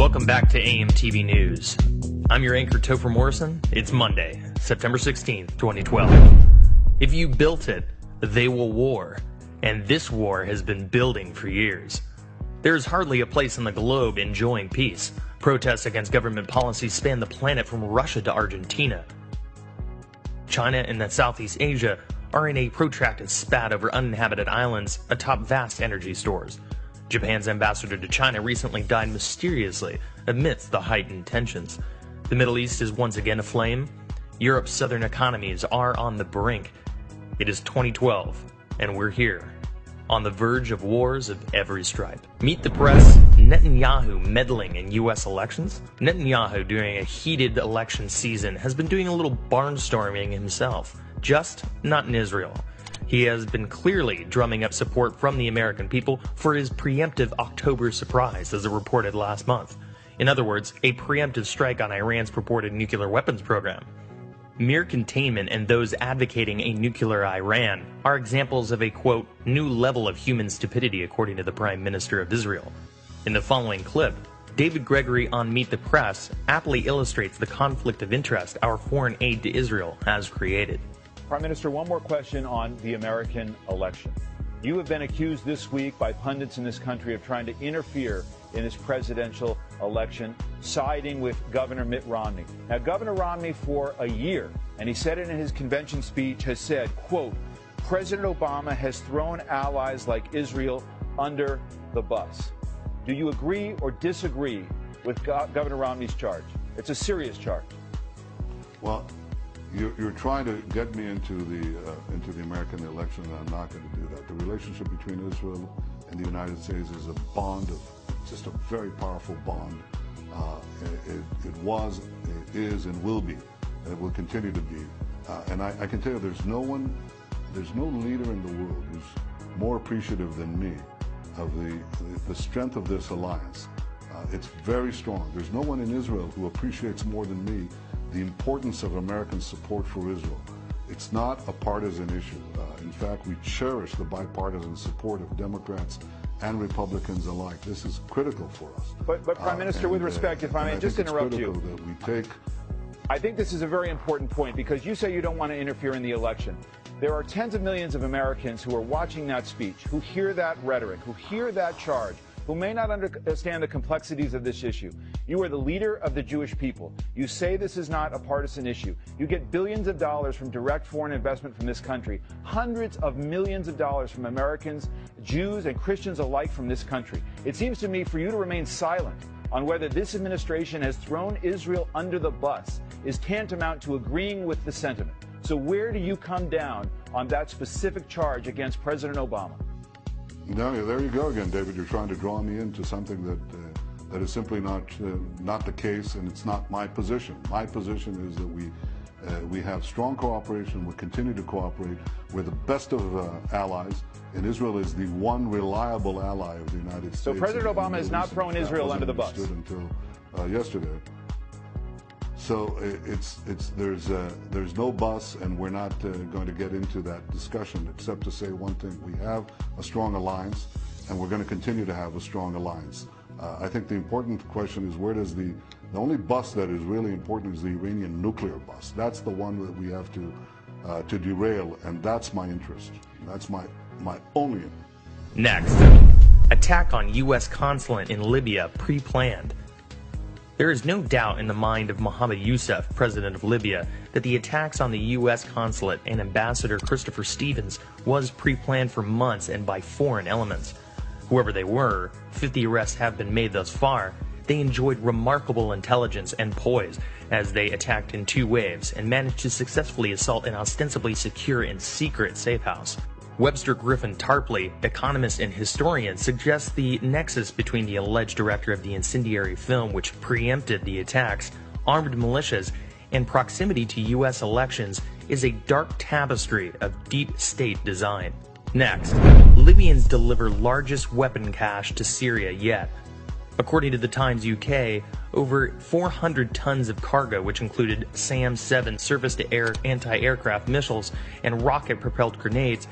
Welcome back to AMTV News. I'm your anchor, Topher Morrison. It's Monday, September 16th, 2012. If you built it, they will war. And this war has been building for years. There is hardly a place on the globe enjoying peace. Protests against government policies span the planet from Russia to Argentina. China and Southeast Asia are in a protracted spat over uninhabited islands atop vast energy stores. Japan's ambassador to China recently died mysteriously amidst the heightened tensions. The Middle East is once again aflame. Europe's southern economies are on the brink. It is 2012, and we're here, on the verge of wars of every stripe. Meet the press, Netanyahu meddling in U.S. elections. Netanyahu, during a heated election season, has been doing a little barnstorming himself, just not in Israel. He has been clearly drumming up support from the American people for his preemptive October surprise, as it reported last month. In other words, a preemptive strike on Iran's purported nuclear weapons program. Mere containment and those advocating a nuclear Iran are examples of a, quote, new level of human stupidity, according to the Prime Minister of Israel. In the following clip, David Gregory on Meet the Press aptly illustrates the conflict of interest our foreign aid to Israel has created. Prime Minister, one more question on the American election. You have been accused this week by pundits in this country of trying to interfere in this presidential election, siding with Governor Mitt Romney. Now, Governor Romney, for a year, and he said it in his convention speech, has said, quote, President Obama has thrown allies like Israel under the bus. Do you agree or disagree with Governor Romney's charge? It's a serious charge. Well, you're trying to get me into the American election, and I'm not going to do that. The relationship between Israel and the United States is a bond of just a very powerful bond. It was, it is, and will be, and it will continue to be. And I can tell you, there's no leader in the world who's more appreciative than me of the strength of this alliance. It's very strong. There's no one in Israel who appreciates more than me the importance of American support for Israel. It's not a partisan issue. In fact, we cherish the bipartisan support of Democrats and Republicans alike. This is critical for us. But Prime Minister, with respect, if I may just interrupt you. That we take. I think this is a very important point, because you say you don't want to interfere in the election. There are tens of millions of Americans who are watching that speech, who hear that rhetoric, who hear that charge, who may not understand the complexities of this issue. You are the leader of the Jewish people. You say this is not a partisan issue. You get billions of dollars from direct foreign investment from this country, hundreds of millions of dollars from Americans, Jews, and Christians alike from this country. It seems to me for you to remain silent on whether this administration has thrown Israel under the bus is tantamount to agreeing with the sentiment. So where do you come down on that specific charge against President Obama? No, there you go again, David. You're trying to draw me into something that is simply not the case, and it's not my position. My position is that we have strong cooperation. We continue to cooperate. We're the best of allies, and Israel is the one reliable ally of the United States. So President Obama has not thrown Israel under the bus until yesterday. So there's no bus, and we're not going to get into that discussion, except to say one thing: we have a strong alliance, and we're going to continue to have a strong alliance. I think the important question is, where does the only bus that is really important is the Iranian nuclear bus. That's the one that we have to derail, and that's my interest. That's my only interest. Next, attack on U.S. consulate in Libya pre-planned. There is no doubt in the mind of Mohammed Youssef, president of Libya, that the attacks on the U.S. consulate and Ambassador Christopher Stevens was pre-planned for months and by foreign elements. Whoever they were, 50 arrests have been made thus far. They enjoyed remarkable intelligence and poise as they attacked in two waves and managed to successfully assault an ostensibly secure and secret safe house. Webster Griffin Tarpley, economist and historian, suggests the nexus between the alleged director of the incendiary film which preempted the attacks, armed militias, and proximity to U.S. elections is a dark tapestry of deep state design. Next, Libyans deliver largest weapon cache to Syria yet. According to the Times UK, over 400 tons of cargo, which included SAM-7 surface-to-air anti-aircraft missiles and rocket-propelled grenades,